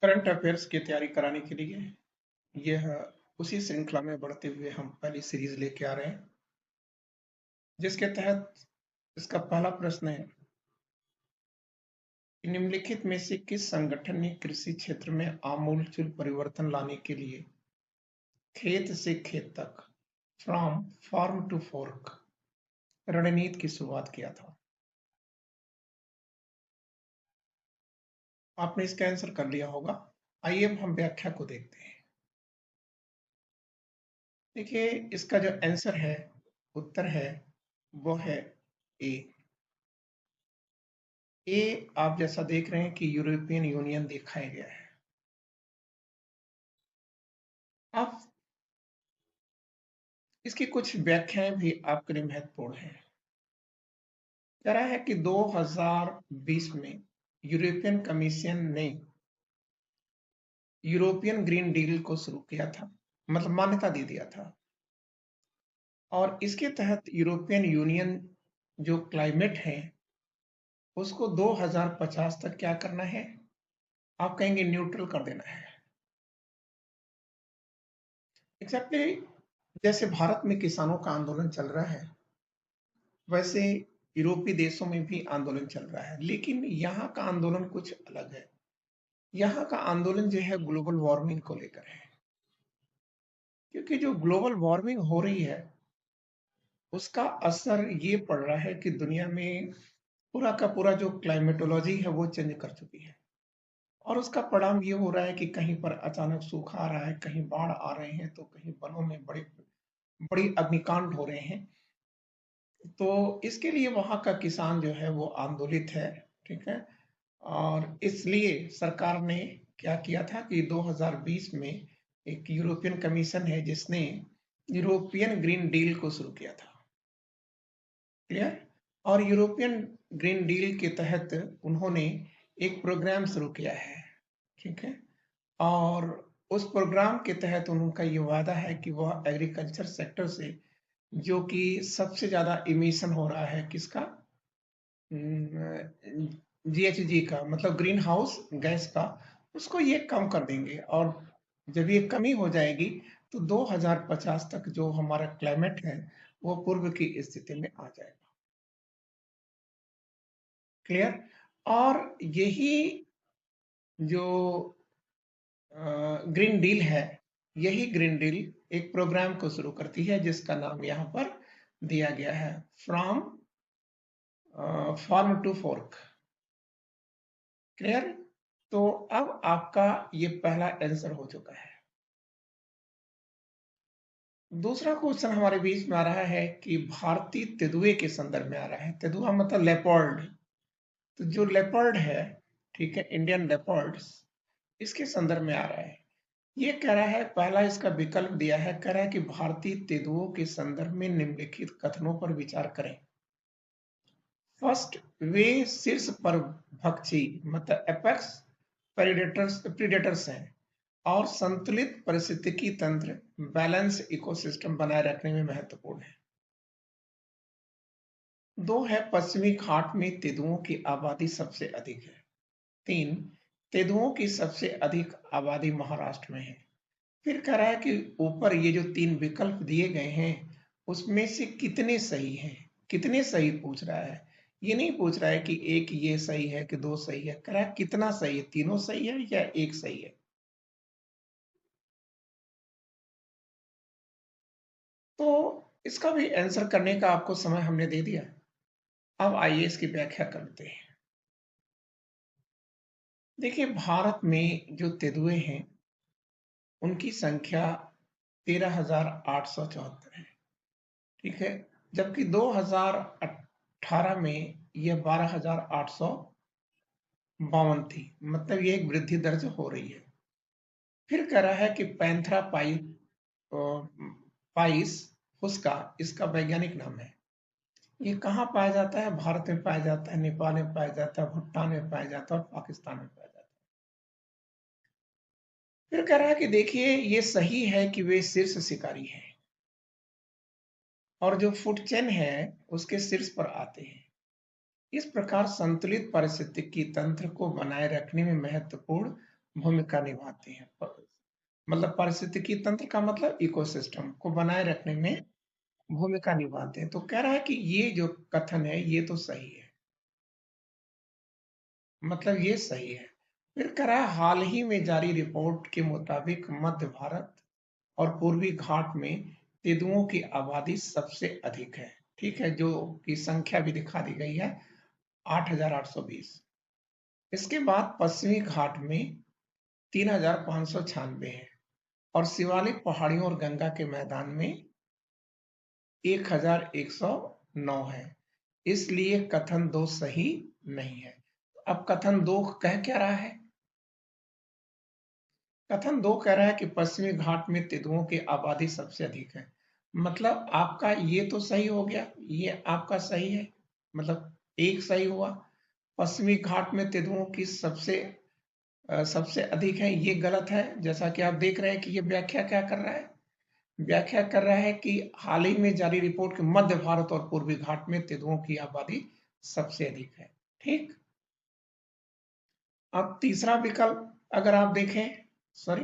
Current affairs की तैयारी कराने के लिए यह उसी श्रृंखला में बढ़ते हुए हम पहली सीरीज लेके आ रहे हैं, जिसके तहत इसका पहला प्रश्न है कि निम्नलिखित में से किस संगठन ने कृषि क्षेत्र में आमूलचूल परिवर्तन लाने के लिए खेत से खेत तक, फ्रॉम फार्म टू फोर्क रणनीति की शुरुआत किया था? आपने इसका आंसर कर लिया होगा। आइए अब हम व्याख्या को देखते हैं। देखिए, इसका जो आंसर है, उत्तर है, वो है ए। ए आप जैसा देख रहे हैं कि यूरोपियन यूनियन दिखाया गया है। अब इसकी कुछ व्याख्याएं भी आपके लिए महत्वपूर्ण है। कह रहा है कि 2020 में यूरोपियन कमीशन ने यूरोपियन ग्रीन डील को शुरू किया था, मतलब मान्यता दे दिया था। और इसके तहत यूरोपियन यूनियन जो क्लाइमेट है उसको 2050 तक क्या करना है, आप कहेंगे न्यूट्रल कर देना है। एग्जैक्टली जैसे भारत में किसानों का आंदोलन चल रहा है, वैसे यूरोपीय देशों में भी आंदोलन चल रहा है, लेकिन यहाँ का आंदोलन कुछ अलग है। यहाँ का आंदोलन जो है ग्लोबल वार्मिंग को लेकर है, क्योंकि जो ग्लोबल वार्मिंग हो रही है उसका असर ये पड़ रहा है कि दुनिया में पूरा का पूरा जो क्लाइमेटोलॉजी है वो चेंज कर चुकी है। और उसका परिणाम ये हो रहा है कि कहीं पर अचानक सूखा आ रहा है, कहीं बाढ़ आ रहे हैं, तो कहीं वनों में बड़ी बड़ी अग्निकांड हो रहे हैं। तो इसके लिए वहाँ का किसान जो है वो आंदोलित है, ठीक है। और इसलिए सरकार ने क्या किया था कि 2020 में एक यूरोपियन कमीशन है जिसने यूरोपियन ग्रीन डील को शुरू किया था। क्लियर? और यूरोपियन ग्रीन डील के तहत उन्होंने एक प्रोग्राम शुरू किया है, ठीक है। और उस प्रोग्राम के तहत उनका ये वादा है कि वह एग्रीकल्चर सेक्टर से जो कि सबसे ज्यादा इमिशन हो रहा है, किसका, जीएचजी का, मतलब ग्रीन हाउस गैस का, उसको ये कम कर देंगे। और जब ये कमी हो जाएगी तो 2050 तक जो हमारा क्लाइमेट है वो पूर्व की स्थिति में आ जाएगा। क्लियर? और यही जो ग्रीन डील है, यही ग्रीन डील एक प्रोग्राम को शुरू करती है जिसका नाम यहाँ पर दिया गया है, from farm to fork. Clear? तो अब आपका ये पहला आंसर हो चुका है। दूसरा क्वेश्चन हमारे बीच में आ रहा है कि भारतीय तेंदुए के संदर्भ में आ रहा है। तेंदुआ मतलब लेपर्ड। तो जो लेपर्ड है, ठीक है, इंडियन लेपर्ड्स, इसके संदर्भ में आ रहा है। ये कह रहा है, पहला इसका विकल्प दिया है, कह रहा है कि भारतीय तेंदुओं के संदर्भ में निम्नलिखित कथनों पर विचार करें। फर्स्ट, वे शीर्ष परभक्षी मतलब एपेक्स प्रीडेटर्स हैं और संतुलित पारिस्थितिकी तंत्र बैलेंस इकोसिस्टम बनाए रखने में महत्वपूर्ण है। दो है, पश्चिमी घाट में तेंदुओं की आबादी सबसे अधिक है। तीन, तेंदुओं की सबसे अधिक आबादी महाराष्ट्र में है। फिर कह रहा है कि ऊपर ये जो तीन विकल्प दिए गए हैं उसमें से कितने सही हैं। कितने सही पूछ रहा है, ये नहीं पूछ रहा है कि एक ये सही है कि दो सही है, कह रहा है कितना सही है, तीनों सही है या एक सही है। तो इसका भी आंसर करने का आपको समय हमने दे दिया। अब आइए इसकी व्याख्या करते हैं। देखिए, भारत में जो तेंदुए हैं उनकी संख्या 13,874 है, ठीक है। जबकि 2018 में यह 12,852 थी, मतलब ये एक वृद्धि दर्ज हो रही है। फिर कह रहा है कि पैंथरा पाइस उसका इसका वैज्ञानिक नाम है। ये कहाँ पाया जाता है? भारत में पाया जाता है, नेपाल में पाया जाता है, भूटान में पाया जाता है और पाकिस्तान में पाया जाता है। फिर कह रहा है कि देखिए, ये सही है कि वे शीर्ष शिकारी हैं और जो फूड चेन है उसके शीर्ष पर आते हैं। इस प्रकार संतुलित पारिस्थितिकी तंत्र को बनाए रखने में महत्वपूर्ण भूमिका निभाते हैं। मतलब पारिस्थितिकी तंत्र का मतलब इकोसिस्टम को बनाए रखने में भूमिका निभाते हैं। तो कह रहा है कि ये जो कथन है ये तो सही है, मतलब ये सही है। फिर कह रहा है हाल ही में जारी रिपोर्ट के मुताबिक मध्य भारत और पूर्वी घाट में तेंदुओं की आबादी सबसे अधिक है। ठीक है, जो की संख्या भी दिखा दी गई है 8,820। इसके बाद पश्चिमी घाट में 3,596 है और शिवालिक पहाड़ियों और गंगा के मैदान में 1,109 है। इसलिए कथन दो सही नहीं है। अब कथन दो कह क्या रहा है? कथन दो कह रहा है कि पश्चिमी घाट में तेंदुओं की आबादी सबसे अधिक है। मतलब आपका ये तो सही हो गया, ये आपका सही है, मतलब एक सही हुआ। पश्चिमी घाट में तेंदुओं की सबसे अधिक है, ये गलत है। जैसा कि आप देख रहे हैं कि ये व्याख्या क्या कर रहा है? व्याख्या कर रहा है कि हाल ही में जारी रिपोर्ट के मध्य भारत और पूर्वी घाट में तेंदुओं की आबादी सबसे अधिक है। ठीक। अब तीसरा विकल्प अगर आप देखें, सॉरी,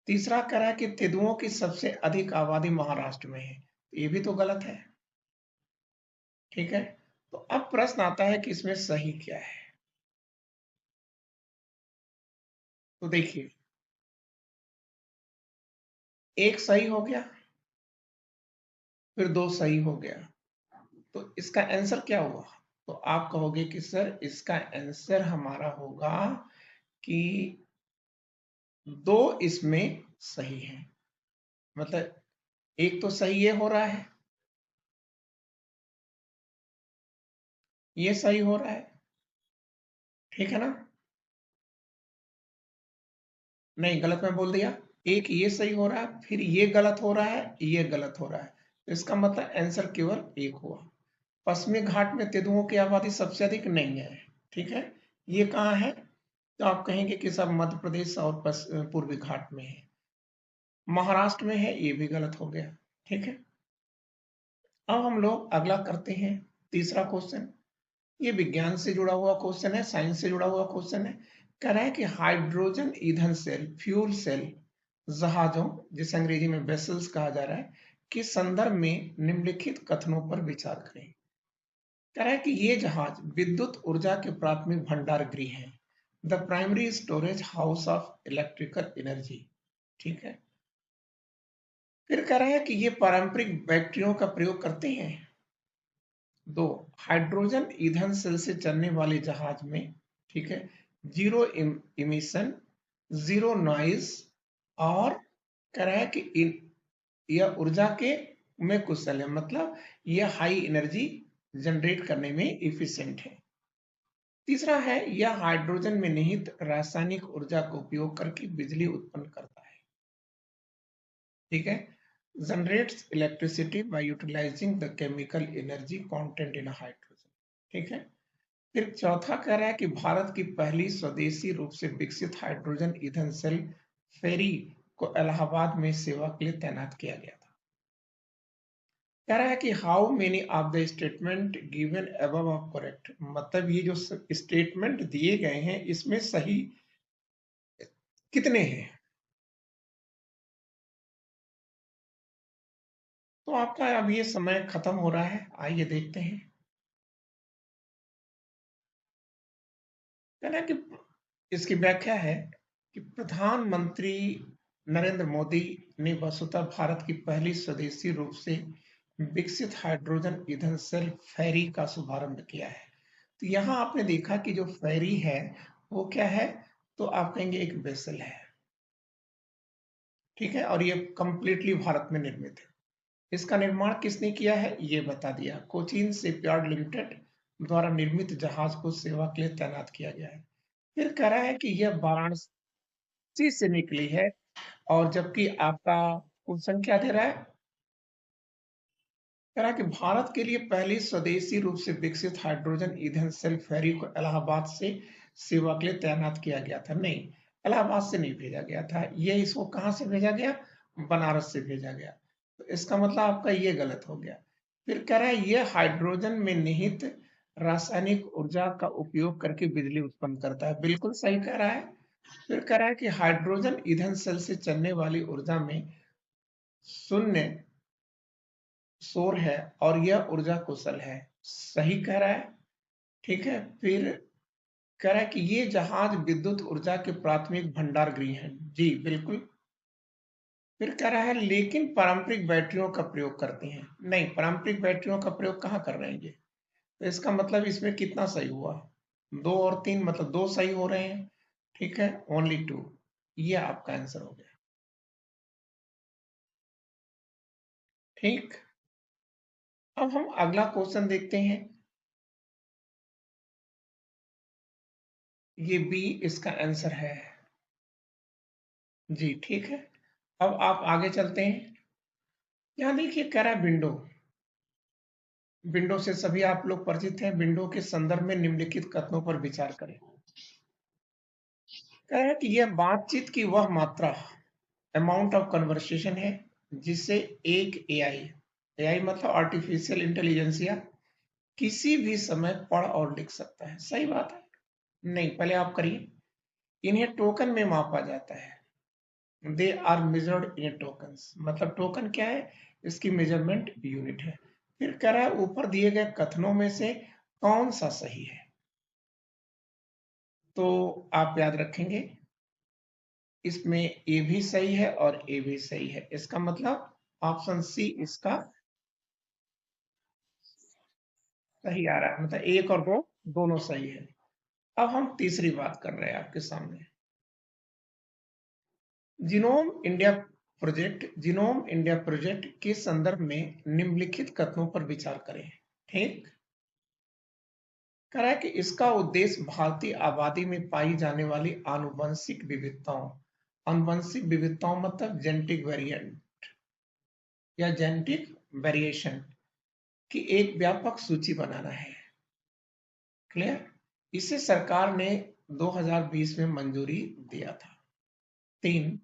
तीसरा कह रहा है कि तेंदुओं की सबसे अधिक आबादी महाराष्ट्र में है। ये भी तो गलत है। ठीक है, तो अब प्रश्न आता है कि इसमें सही क्या है। तो देखिए, एक सही हो गया, फिर दो सही हो गया, तो इसका आंसर क्या हुआ? तो आप कहोगे कि सर इसका आंसर हमारा होगा कि दो इसमें सही है। मतलब एक तो सही ये हो रहा है, ये सही हो रहा है, ठीक है ना? नहीं, गलत मैं बोल दिया। एक ये सही हो रहा है, फिर ये गलत हो रहा है, ये गलत हो रहा है, तो इसका मतलब आंसर केवल एक हुआ। पश्चिमी घाट में तेंदुओं की आबादी सबसे अधिक नहीं है। ठीक है, ये कहाँ है? तो आप कहेंगे कि सब मध्य प्रदेश और पूर्वी घाट में है। महाराष्ट्र में है, ये भी गलत हो गया। ठीक है, अब हम लोग अगला करते हैं, तीसरा क्वेश्चन। ये विज्ञान से जुड़ा हुआ क्वेश्चन है, साइंस से जुड़ा हुआ क्वेश्चन है। कह रहा है कि हाइड्रोजन ईंधन सेल, फ्यूल सेल जहाजों, जिसे अंग्रेजी में वेसल्स कहा जा रहा है, के संदर्भ में निम्नलिखित कथनों पर विचार करें। कह रहा है कि ये जहाज विद्युत ऊर्जा के प्राथमिक भंडार गृह हैं, the primary storage house of electrical energy. ठीक है, फिर कह रहा है कि ये पारंपरिक बैटरियों का प्रयोग करते हैं। दो, हाइड्रोजन ईंधन सेल से चलने वाले जहाज में, ठीक है, जीरो इमिशन, जीरो नॉइज, और कह रहा है कि यह ऊर्जा के में कुशल है, मतलब यह हाई एनर्जी जनरेट करने में इफिशिएंट है। तीसरा है, यह हाइड्रोजन में निहित रासायनिक ऊर्जा का उपयोग करके बिजली उत्पन्न करता है। ठीक है, generates electricity by utilising the chemical energy content in hydrogen. ठीक है, फिर चौथा कह रहा है कि भारत की पहली स्वदेशी रूप से विकसित हाइड्रोजन ईंधन सेल फेरी को इलाहाबाद में सेवा के लिए तैनात किया गया था। कह रहा है कि how many of the statement given above are correct, मतलब ये जो स्टेटमेंट दिए गए हैं इसमें सही कितने हैं? तो आपका अब ये समय खत्म हो रहा है, आइए देखते हैं। कहना कि इसकी व्याख्या है कि प्रधानमंत्री नरेंद्र मोदी ने वसुधा भारत की पहली स्वदेशी रूप से विकसित हाइड्रोजन ईंधन सेल फेरी का शुभारंभ किया है। तो यहाँ आपने देखा कि जो फेरी है वो क्या है? तो आप कहेंगे एक वेसल है। ठीक है, और ये कंप्लीटली भारत में निर्मित है। इसका निर्माण किसने किया है ये बता दिया, कोचीन शिपयार्ड लिमिटेड द्वारा निर्मित जहाज को सेवा के लिए तैनात किया गया है। फिर कह रहा है कि यह वाराणसी से निकली है, और जबकि आपका क्वेश्चन क्या दे रहा है? कह रहा है कि भारत के लिए पहली स्वदेशी रूप से विकसित हाइड्रोजन ईंधन सेल फेरी को इलाहाबाद से सेवा के लिए तैनात किया गया था। नहीं, इलाहाबाद से नहीं भेजा गया था, ये इसको कहां से भेजा गया? बनारस से भेजा गया। तो इसका मतलब आपका ये गलत हो गया। फिर कह रहा है ये हाइड्रोजन में निहित रासायनिक ऊर्जा का उपयोग करके बिजली उत्पन्न करता है। बिल्कुल सही कह रहा है, फिर कह रहा है कि हाइड्रोजन ईंधन सेल से चलने वाली ऊर्जा में शून्य शोर है और यह ऊर्जा कुशल है। सही कह रहा है। ठीक है। फिर कह रहा है कि ये जहाज विद्युत ऊर्जा के प्राथमिक भंडार गृह हैं। जी बिल्कुल। फिर कह रहा है लेकिन पारंपरिक बैटरियों का प्रयोग करती हैं। नहीं, पारंपरिक बैटरियों का प्रयोग कहाँ कर रहे हैं ये? तो इसका मतलब इसमें कितना सही हुआ? 2 और 3, मतलब 2 सही हो रहे हैं। ठीक है, ओनली 2। ये आपका आंसर हो गया। ठीक। अब हम अगला क्वेश्चन देखते हैं। ये बी इसका आंसर है। जी ठीक है। अब आप आगे चलते हैं। यहाँ देखिए कह रहा है विंडो। विंडो से सभी आप लोग परिचित हैं। विंडो के संदर्भ में निम्नलिखित कथनों पर विचार करें। कह रहा है कि यह बातचीत की वह मात्रा, अमाउंट ऑफ कन्वर्सेशन है जिसे एक एआई, एआई मतलब आर्टिफिशियल इंटेलिजेंसिया, किसी भी समय पढ़ और लिख सकता है। सही बात है। नहीं, पहले आप करिए। इन्हें टोकन में मापा जाता है। They are measured in tokens, मतलब टोकन क्या है? इसकी मेजरमेंट यूनिट है। फिर कह रहा है ऊपर दिए गए कथनों में से कौन सा सही है? तो आप याद रखेंगे इसमें ए भी सही है और ए भी सही है। इसका मतलब ऑप्शन सी इसका सही आ रहा है, मतलब 1 और 2 दोनों सही है। अब हम तीसरी बात कर रहे हैं आपके सामने। जीनोम इंडिया प्रोजेक्ट के संदर्भ में निम्नलिखित कथनों पर विचार करें। ठीक। कह रहा है कि इसका उद्देश्य भारतीय आबादी में पाई जाने वाली आनुवंशिक विविधताओं, आनुवंशिक विविधताओं मतलब जेनेटिक वेरिएंट या जेनेटिक वेरिएशन की एक व्यापक सूची बनाना है। क्लियर? इसे सरकार ने 2020 में मंजूरी दिया था। 3,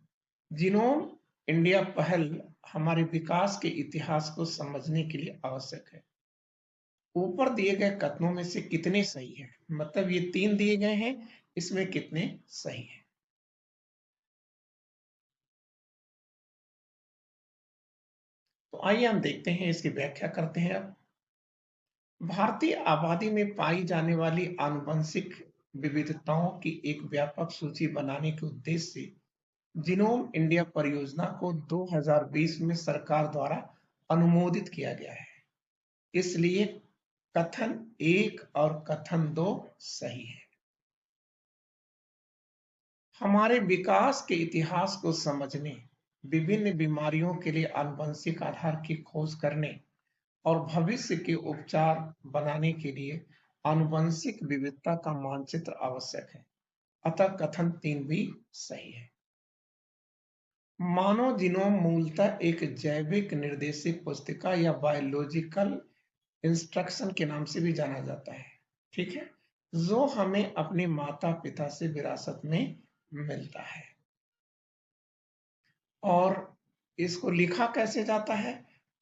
जीनोम इंडिया पहल हमारे विकास के इतिहास को समझने के लिए आवश्यक है। ऊपर दिए गए कथनों में से कितने सही हैं? मतलब ये 3 दिए गए हैं, इसमें कितने सही हैं? तो आइए हम देखते हैं, इसकी व्याख्या करते हैं अब। भारतीय आबादी में पाई जाने वाली आनुवंशिक विविधताओं की एक व्यापक सूची बनाने के उद्देश्य से जीनोम इंडिया परियोजना को 2020 में सरकार द्वारा अनुमोदित किया गया है। इसलिए कथन 1 और कथन 2 सही है। हमारे विकास के इतिहास को समझने, विभिन्न बीमारियों के लिए आनुवंशिक आधार की खोज करने और भविष्य के उपचार बनाने के लिए आनुवंशिक विविधता का मानचित्र आवश्यक है। अतः कथन 3 भी सही है। मानव जीनोम मूलतः एक जैविक निर्देशित पुस्तिका या बायोलॉजिकल इंस्ट्रक्शन के नाम से भी जाना जाता है। ठीक है, जो हमें अपने माता पिता से विरासत में मिलता है। और इसको लिखा कैसे जाता है?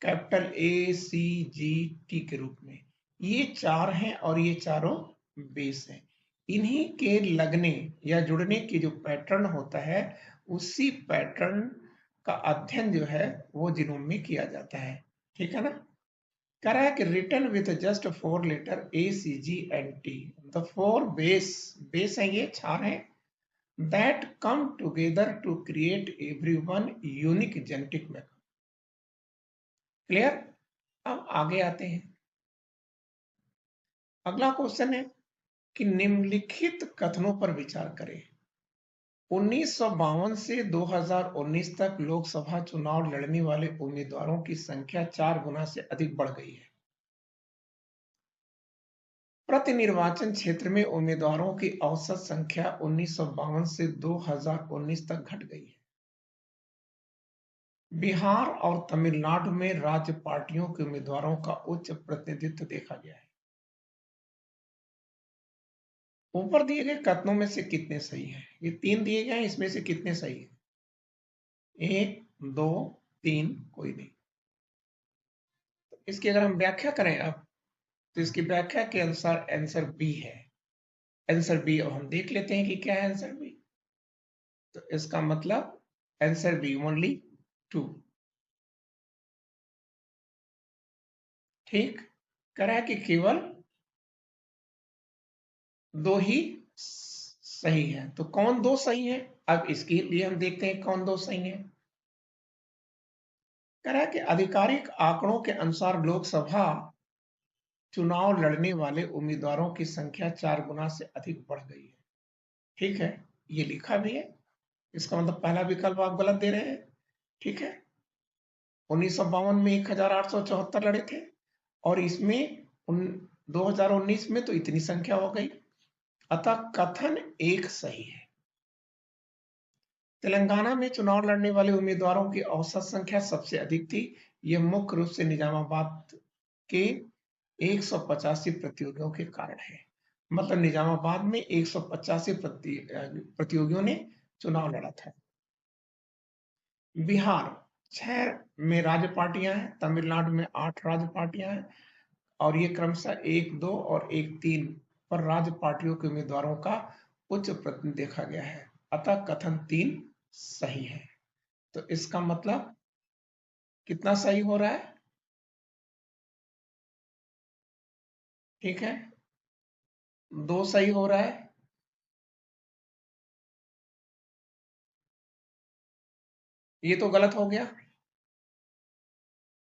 कैपिटल ACGT के रूप में। ये 4 हैं और ये चारों बेस हैं। इन्हीं के लगने या जुड़ने की जो पैटर्न होता है, उसी पैटर्न का अध्ययन जो है वो जीनोम में किया जाता है। ठीक है ना? कह रहा है कि return with just 4 letter ACGNT, the 4 base है, ये 4 हैं, that come together to create everyone unique genetic makeup। Clear? अब आगे आते हैं। अगला क्वेश्चन है कि निम्नलिखित कथनों पर विचार करें। 1952 से 2019 तक लोकसभा चुनाव लड़ने वाले उम्मीदवारों की संख्या 4 गुना से अधिक बढ़ गई है। प्रति निर्वाचन क्षेत्र में उम्मीदवारों की औसत संख्या 1952 से 2019 तक घट गई है। बिहार और तमिलनाडु में राज्य पार्टियों के उम्मीदवारों का उच्च प्रतिनिधित्व देखा गया है। ऊपर दिए गए कथनों में से कितने सही हैं? ये 3 दिए गए हैं, इसमें से कितने सही हैं? 1, 2, 3, कोई नहीं। तो इसकी अगर हम व्याख्या करें अब, तो इसकी व्याख्या के अनुसार आंसर बी है। आंसर बी, अब हम देख लेते हैं कि क्या है आंसर बी। तो इसका मतलब आंसर बी ओनली 2। ठीक, कह रहा है कि केवल 2 ही सही है। तो कौन 2 सही है? अब इसके लिए हम देखते हैं कौन 2 सही है। कह रहा है कि आधिकारिक आंकड़ों के अनुसार लोकसभा चुनाव लड़ने वाले उम्मीदवारों की संख्या 4 गुना से अधिक बढ़ गई है। ठीक है, ये लिखा भी है। इसका मतलब पहला विकल्प आप गलत दे रहे हैं। ठीक है, 1952 में 1874 लड़े थे और इसमें 2019 में तो इतनी संख्या हो गई। अतः कथन एक सही है। तेलंगाना में चुनाव लड़ने वाले उम्मीदवारों की औसत संख्या सबसे अधिक थी। यह मुख्य रूप से निजामाबाद के 185 प्रतियोगियों के कारण है। मतलब निजामाबाद में 185 प्रतियोगियों ने चुनाव लड़ा था। बिहार 6 में राज्य पार्टियां हैं, तमिलनाडु में 8 राज्य पार्टियां हैं और ये क्रमशः 1, 2 और 1, 3 पर राज्य पार्टियों के उम्मीदवारों का उच्च प्रतिनिधित्व देखा गया है। अतः कथन 3 सही है। तो इसका मतलब कितना सही हो रहा है? ठीक है, 2 सही हो रहा है। ये तो गलत हो गया।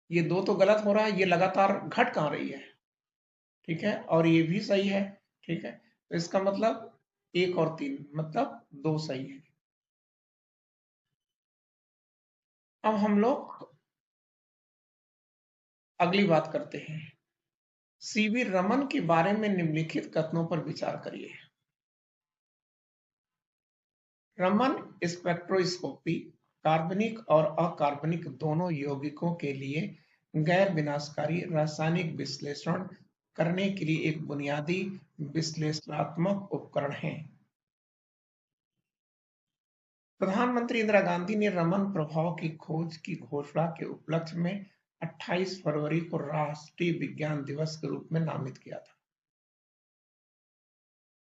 ये 2 तो गलत हो रहा है, ये लगातार घट कहाँ रही है। ठीक है, और ये भी सही है। ठीक है, तो इसका मतलब 1 और 3 मतलब 2 सही है। अब हम लोग अगली बात करते हैं। सीवी रमन के बारे में निम्नलिखित कथनों पर विचार करिए। रमन स्पेक्ट्रोस्कोपी कार्बनिक और अकार्बनिक दोनों यौगिकों के लिए गैर विनाशकारी रासायनिक विश्लेषण करने के लिए एक बुनियादी विश्लेषणात्मक उपकरण है। प्रधानमंत्री इंदिरा गांधी ने रमन प्रभाव की खोज की घोषणा के उपलक्ष्य में 28 फरवरी को राष्ट्रीय विज्ञान दिवस के रूप में नामित किया था।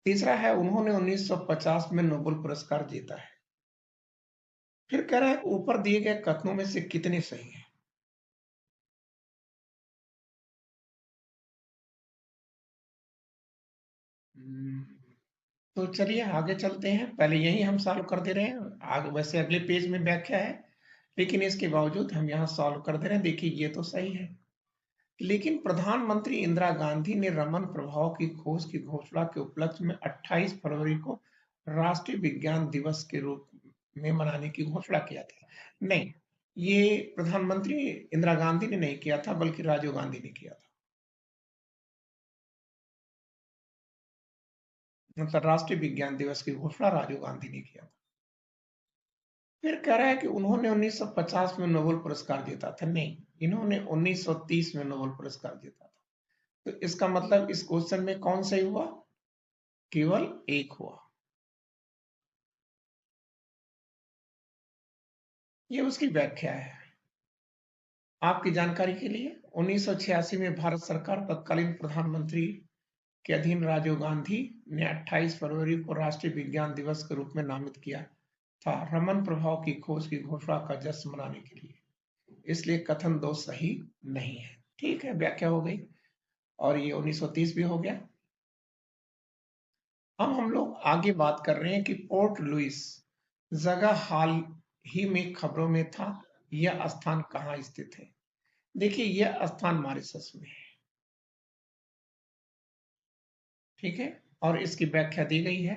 तीसरा है, उन्होंने 1950 में नोबेल पुरस्कार जीता है। फिर कह रहा है ऊपर दिए गए कथनों में से कितने सही हैं? हम्म, तो चलिए आगे चलते हैं। पहले यही हम सॉल्व कर दे रहे हैं। आगे वैसे अगले पेज में व्याख्या है, लेकिन इसके बावजूद हम यहाँ सॉल्व कर दे रहे हैं। देखिए ये तो सही है। लेकिन प्रधानमंत्री इंदिरा गांधी ने रमन प्रभाव की खोज की घोषणा के उपलक्ष्य में 28 फरवरी को राष्ट्रीय विज्ञान दिवस के रूप में मनाने की घोषणा किया था। नहीं, ये प्रधानमंत्री इंदिरा गांधी ने नहीं किया था, बल्कि राजीव गांधी ने किया था। मतलब राष्ट्रीय विज्ञान दिवस की घोषणा राजीव गांधी ने किया था। फिर कह रहा है कि उन्होंने 1950 में नोबेल पुरस्कार जीता था। नहीं, इन्होंने 1930 में नोबेल पुरस्कार जीता था। तो इसका मतलब इस क्वेश्चन में कौन सही हुआ? केवल एक हुआ। ये उसकी व्याख्या है आपकी जानकारी के लिए। 1986 में भारत सरकार तत्कालीन प्रधानमंत्री के अधीन राजीव गांधी ने 28 फरवरी को राष्ट्रीय विज्ञान दिवस के रूप में नामित किया था रमन प्रभाव की खोज की घोषणा का जश्न मनाने के लिए। इसलिए कथन 2 सही नहीं है। ठीक है, व्याख्या हो गई और ये 1930 भी हो गया। अब हम लोग आगे बात कर रहे हैं कि पोर्ट लुइस जगह हाल ही में खबरों में था। यह स्थान कहाँ स्थित है? देखिए यह स्थान मॉरिशस में है। ठीक है, और इसकी व्याख्या दी गई है।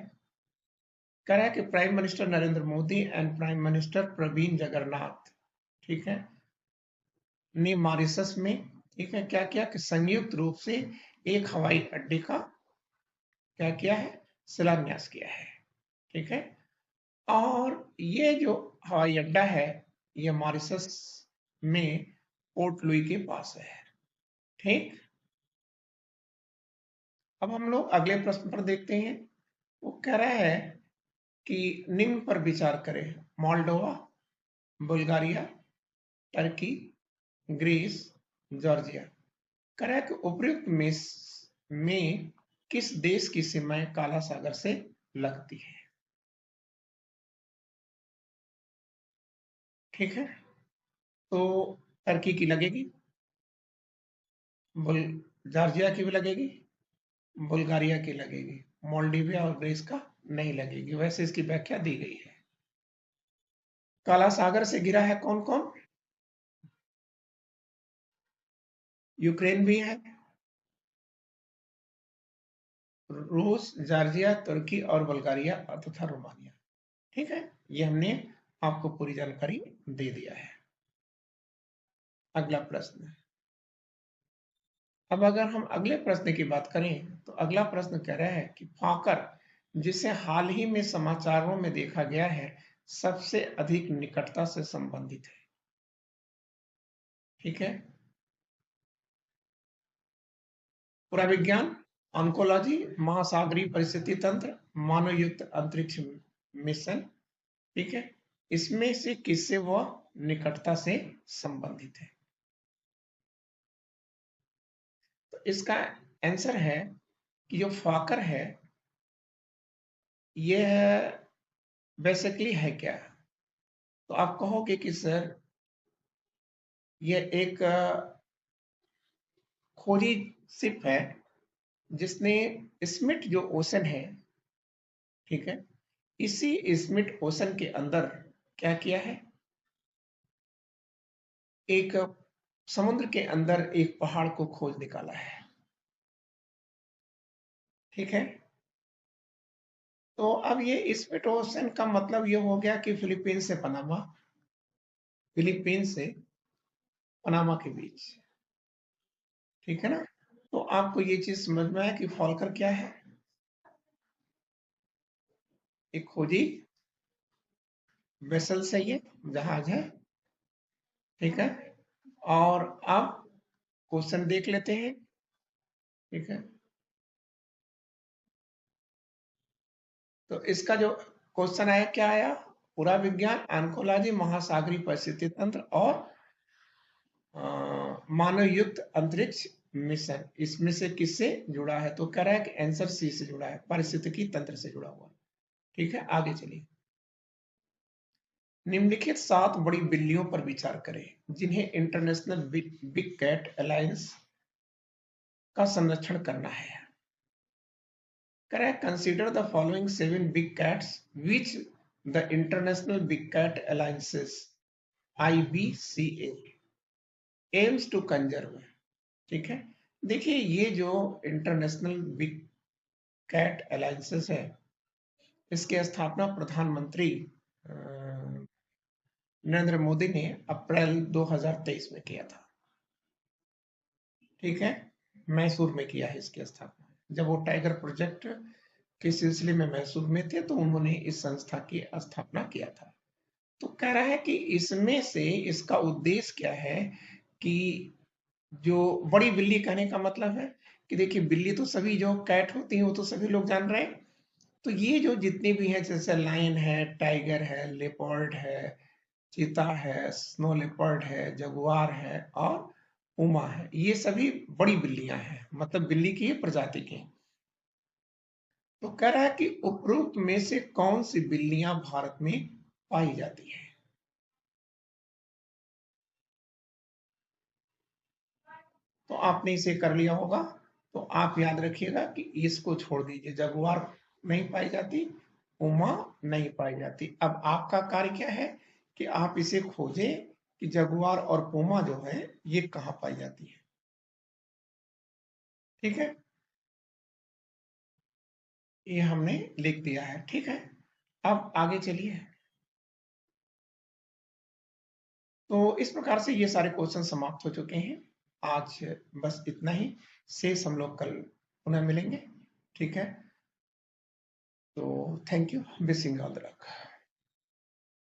कह रहा है कि prime minister Narendra Modi and prime minister Pravind Jugnauth, ठीक है, ने मॉरिशस में, ठीक है, क्या किया कि संयुक्त रूप से एक हवाई अड्डे का क्या किया है? शिलान्यास किया है। ठीक है, और ये जो हवाई अड्डा है ये मॉरिशस में पोर्ट लुई के पास है। ठीक, अब हम लोग अगले प्रश्न पर देखते हैं। वो कह रहा है कि निम्न पर विचार करें। Moldova, Bulgaria, Turkey, Greece, Georgia. कह रहा है कि उपयुक्त में किस देश की सीमाएं काला सागर से लगती है? ठीक है, तो टर्की की लगेगी, बुल जॉर्जिया की भी लगेगी, बुल्गारिया की लगेगी, मोल्डोविया और ग्रीस का नहीं लगेगी। वैसे इसकी व्याख्या दी गई है। काला सागर से घिरा है कौन कौन? यूक्रेन भी है, रूस, जॉर्जिया, तुर्की और बुल्गारिया तथा रोमानिया। ठीक है, ये हमने आपको पूरी जानकारी दे दिया है। अगला प्रश्न। अब अगर हम अगले प्रश्न की बात करें तो अगला प्रश्न कह रहा है कि फाकर जिसे हाल ही में समाचारों में देखा गया है सबसे अधिक निकटता से संबंधित है। ठीक है, पुराविज्ञान, ऑन्कोलॉजी, महासागरीय परिस्थिति तंत्र, मानवयुक्त अंतरिक्ष मिशन। ठीक है, इसमें से किससे वह निकटता से संबंधित है? तो इसका आंसर है कि जो फाकर है यह बेसिकली है क्या? तो आप कहोगे कि सर यह एक खोजी शिप है जिसने स्मिथ जो ओशन है, ठीक है, इसी स्मिथ ओशन के अंदर क्या किया है, एक समुद्र के अंदर एक पहाड़ को खोज निकाला है। ठीक है, तो अब ये स्मिथ ओशन का मतलब ये हो गया कि फिलीपींस से पनामा के बीच। ठीक है ना? तो आपको ये चीज समझ में आया कि फॉल्कर क्या है? एक खोजी वेसल से ये जहाज है। ठीक है, और अब क्वेश्चन देख लेते हैं। ठीक है, तो इसका जो क्वेश्चन आया क्या आया? पूरा विज्ञान, ऑन्कोलॉजी, महासागरीय परिस्थिति तंत्र और मानव युक्त अंतरिक्ष मिशन, इसमें से किससे जुड़ा है? तो कह रहा है कि आंसर सी से जुड़ा है, पारिस्थितिकी तंत्र से जुड़ा हुआ। ठीक है, आगे चलिए। निम्नलिखित 7 बड़ी बिल्लियों पर विचार करें जिन्हें इंटरनेशनल बिग कैट अलायंस का संरक्षण करना है। Correct, consider the following 7 big cats which the international big cat alliances IBCA aims to conserve. ठीक है, देखिए ये जो इंटरनेशनल बिग कैट अलायंसेस है इसकी स्थापना प्रधानमंत्री नरेंद्र मोदी ने अप्रैल 2023 में किया था। ठीक है, मैसूर में किया है इसकी स्थापना। जब वो टाइगर प्रोजेक्ट के सिलसिले में मैसूर में थे तो उन्होंने इस संस्था की स्थापना किया था। तो कह रहा है कि इसमें से इसका उद्देश्य क्या है कि जो बड़ी बिल्ली कहने का मतलब है कि देखिए बिल्ली तो सभी जो कैट होती है वो तो सभी लोग जान रहे हैं। तो ये जो जितनी भी हैं जैसे लायन है, टाइगर है, लेपर्ड है, चीता है, स्नो लेपर्ड है, जगुआर है और पुमा है, ये सभी बड़ी बिल्लियां हैं, मतलब बिल्ली की प्रजाति की। तो कह रहा है कि उपरोक्त में से कौन सी बिल्लियां भारत में पाई जाती है? तो आपने इसे कर लिया होगा। तो आप याद रखिएगा कि इसको छोड़ दीजिए, जगुआर नहीं पाई जाती, पुमा नहीं पाई जाती। अब आपका कार्य क्या है कि आप इसे खोजें कि जगुआर और पुमा जो है ये कहाँ पाई जाती है। ठीक है, ये हमने लिख दिया है। ठीक है, अब आगे चलिए। तो इस प्रकार से ये सारे क्वेश्चन समाप्त हो चुके हैं। आज बस इतना ही, शेष हम लोग कल पुनः मिलेंगे। ठीक है, तो thank you, wishing all the luck.